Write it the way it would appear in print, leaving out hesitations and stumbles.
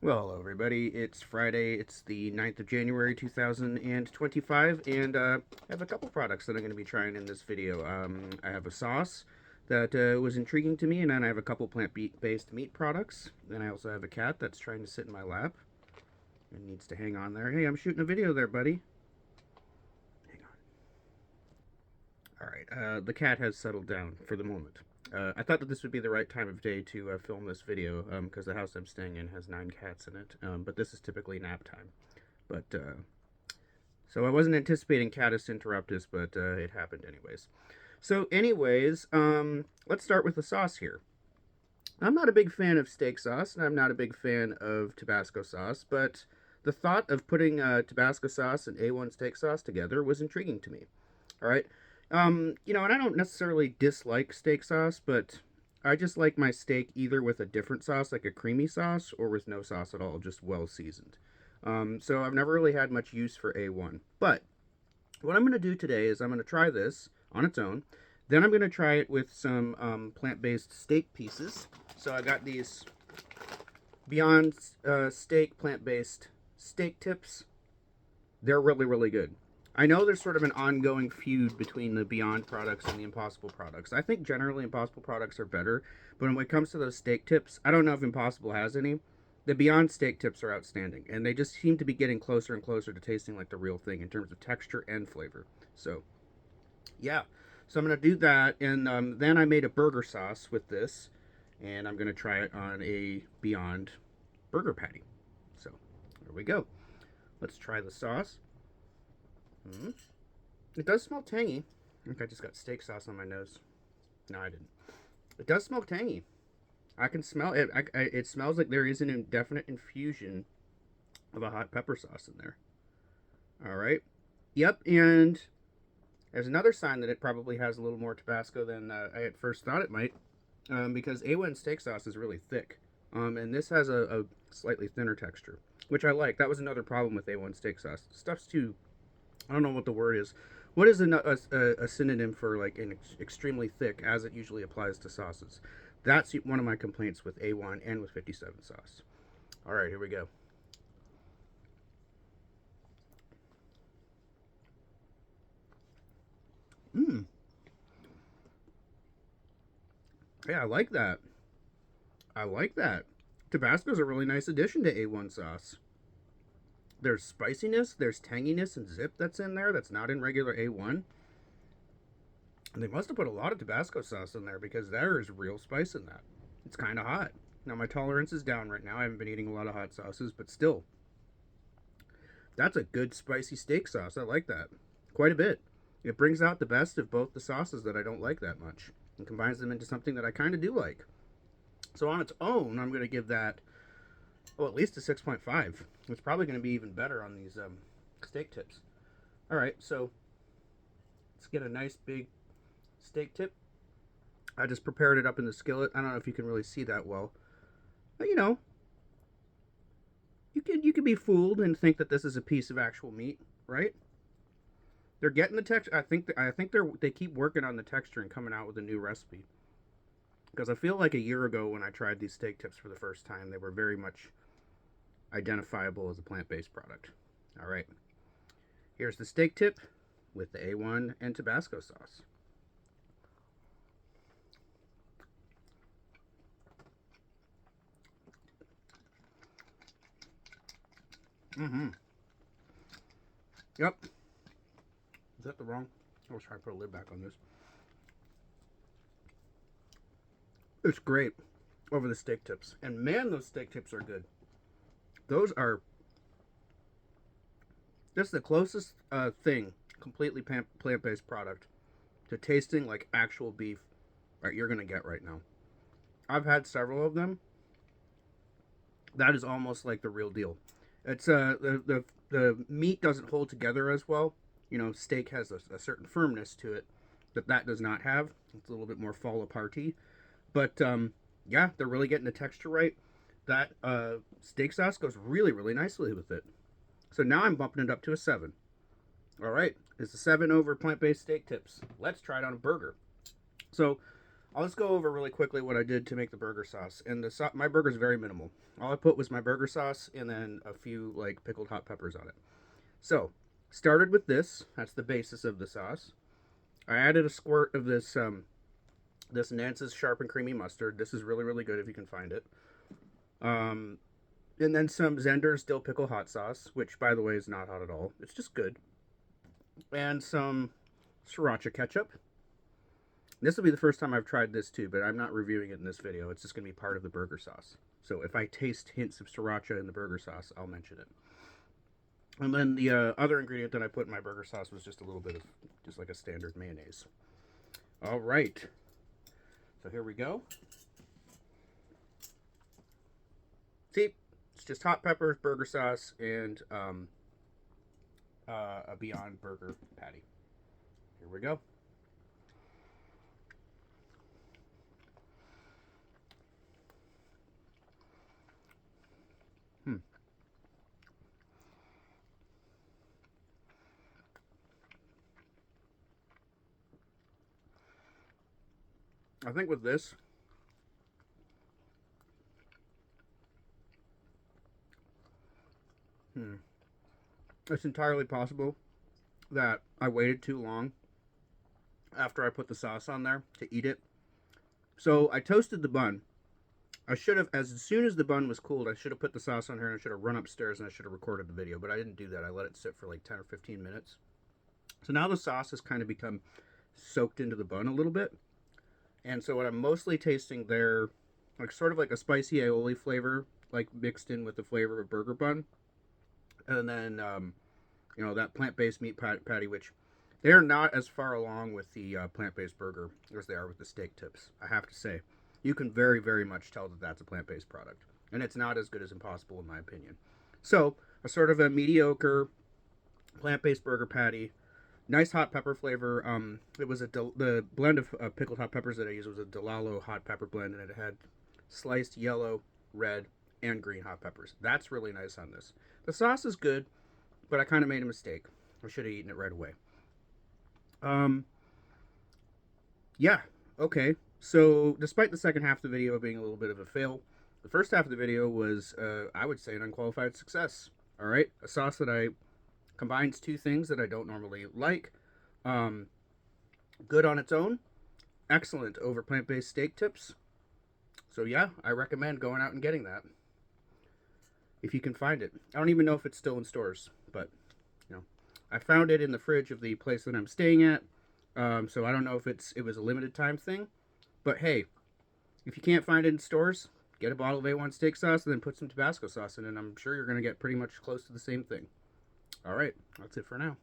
Well, hello everybody. It's Friday. It's the 9th of January 2025, and I have a couple products that I'm going to be trying in this video. I have a sauce that was intriguing to me, and then I have a couple plant-based meat products. Then I also have a cat that's trying to sit in my lap and needs to hang on there. Hey, I'm shooting a video there, buddy. Hang on. All right, the cat has settled down for the moment. I thought that this would be the right time of day to film this video because the house I'm staying in has 9 cats in it. But this is typically nap time. But so I wasn't anticipating Catus interruptus, but it happened anyways. So, anyways, let's start with the sauce here. I'm not a big fan of steak sauce, and I'm not a big fan of Tabasco sauce, but the thought of putting Tabasco sauce and A1 steak sauce together was intriguing to me. All right. And I don't necessarily dislike steak sauce, but I just like my steak either with a different sauce, like a creamy sauce, or with no sauce at all, just well seasoned. So I've never really had much use for A1. But what I'm going to do today is I'm going to try this on its own. Then I'm going to try it with some plant-based steak pieces. So I got these Beyond Steak plant-based steak tips. They're really, really good. I know there's sort of an ongoing feud between the Beyond products and the Impossible products. I think generally Impossible products are better, but when it comes to those steak tips, I don't know if Impossible has any. The Beyond steak tips are outstanding, and they just seem to be getting closer and closer to tasting like the real thing in terms of texture and flavor. So, yeah. So I'm going to do that, and then I made a burger sauce with this, and I'm going to try it on a Beyond burger patty. So, there we go. Let's try the sauce. It does smell tangy. I think I just got steak sauce on my nose. No, I didn't. It does smell tangy. I can smell it. It smells like there is an indefinite infusion of a hot pepper sauce in there. All right. Yep, and there's another sign that it probably has a little more Tabasco than I at first thought it might, because A1 steak sauce is really thick, and this has a slightly thinner texture, which I like. That was another problem with A1 steak sauce. Stuff's too, I don't know what the word is. What is a synonym for like an extremely thick, as it usually applies to sauces? That's one of my complaints with A1 and with 57 sauce. All right, here we go. Mmm. Yeah, I like that. I like that. Tabasco's a really nice addition to A1 sauce. There's spiciness, there's tanginess and zip that's in there that's not in regular A1. And they must have put a lot of Tabasco sauce in there because there is real spice in that. It's kind of hot. Now, my tolerance is down right now. I haven't been eating a lot of hot sauces, but still. That's a good spicy steak sauce. I like that. Quite a bit. It brings out the best of both the sauces that I don't like that much and combines them into something that I kind of do like. So on its own, I'm going to give that, at least a 6.5. It's probably going to be even better on these steak tips. All right, so let's get a nice big steak tip. I just prepared it up in the skillet. I don't know if you can really see that well, but you know, you could be fooled and think that this is a piece of actual meat, right? They're getting the texture. I think they keep working on the texture and coming out with a new recipe. Because I feel like a year ago when I tried these steak tips for the first time, they were very much identifiable as a plant-based product. All right, here's the steak tip with the A1 and Tabasco sauce. Mm-hmm. Yep. Is that the wrong? I was trying to put a lid back on this. It's great over the steak tips. And man, those steak tips are good. Those are just the closest thing, completely plant-based product, to tasting like actual beef you're going to get right now. I've had several of them. That is almost like the real deal. It's the meat doesn't hold together as well. You know, steak has a certain firmness to it that does not have. It's a little bit more fall aparty. But yeah, they're really getting the texture right. That steak sauce goes really, really nicely with it. So now I'm bumping it up to a 7. All right, it's a 7 over plant-based steak tips. Let's try it on a burger. So I'll just go over really quickly what I did to make the burger sauce. And my burger is very minimal. All I put was my burger sauce and then a few like pickled hot peppers on it. So, started with this. That's the basis of the sauce. I added a squirt of this Nance's sharp and creamy mustard. This is really really good if you can find it. Um, and then some Zender's dill pickle hot sauce, which by the way is not hot at all. It's just good. And some sriracha ketchup. This will be the first time I've tried this too, but I'm not reviewing it in this video. It's just going to be part of the burger sauce. So if I taste hints of sriracha in the burger sauce, I'll mention it. And then the other ingredient that I put in my burger sauce was just a little bit of, just like a standard mayonnaise. All right. So here we go. See, it's just hot peppers, burger sauce, and a Beyond Burger patty. Here we go. I think with this, it's entirely possible that I waited too long after I put the sauce on there to eat it. So I toasted the bun. I should have, as soon as the bun was cooled, I should have put the sauce on here and I should have run upstairs and I should have recorded the video, but I didn't do that. I let it sit for like 10 or 15 minutes. So now the sauce has kind of become soaked into the bun a little bit. And so what I'm mostly tasting there, like sort of like a spicy aioli flavor, like mixed in with the flavor of a burger bun. And then, that plant-based meat patty, which they're not as far along with the plant-based burger as they are with the steak tips, I have to say. You can very, very much tell that that's a plant-based product. And it's not as good as Impossible, in my opinion. So, a sort of a mediocre plant-based burger patty. Nice hot pepper flavor. It was the blend of pickled hot peppers that I used was a Delalo hot pepper blend, and it had sliced yellow, red, and green hot peppers. That's really nice on this. The sauce is good, but I kind of made a mistake. I should have eaten it right away. Yeah, okay. So, despite the second half of the video being a little bit of a fail, the first half of the video was, I would say, an unqualified success. All right, a sauce that I combines two things that I don't normally like. Good on its own. Excellent over plant-based steak tips. So yeah, I recommend going out and getting that. If you can find it. I don't even know if it's still in stores, but I found it in the fridge of the place that I'm staying at. So I don't know if it was a limited time thing. But hey, if you can't find it in stores, get a bottle of A1 steak sauce and then put some Tabasco sauce in it, and I'm sure you're going to get pretty much close to the same thing. All right, that's it for now.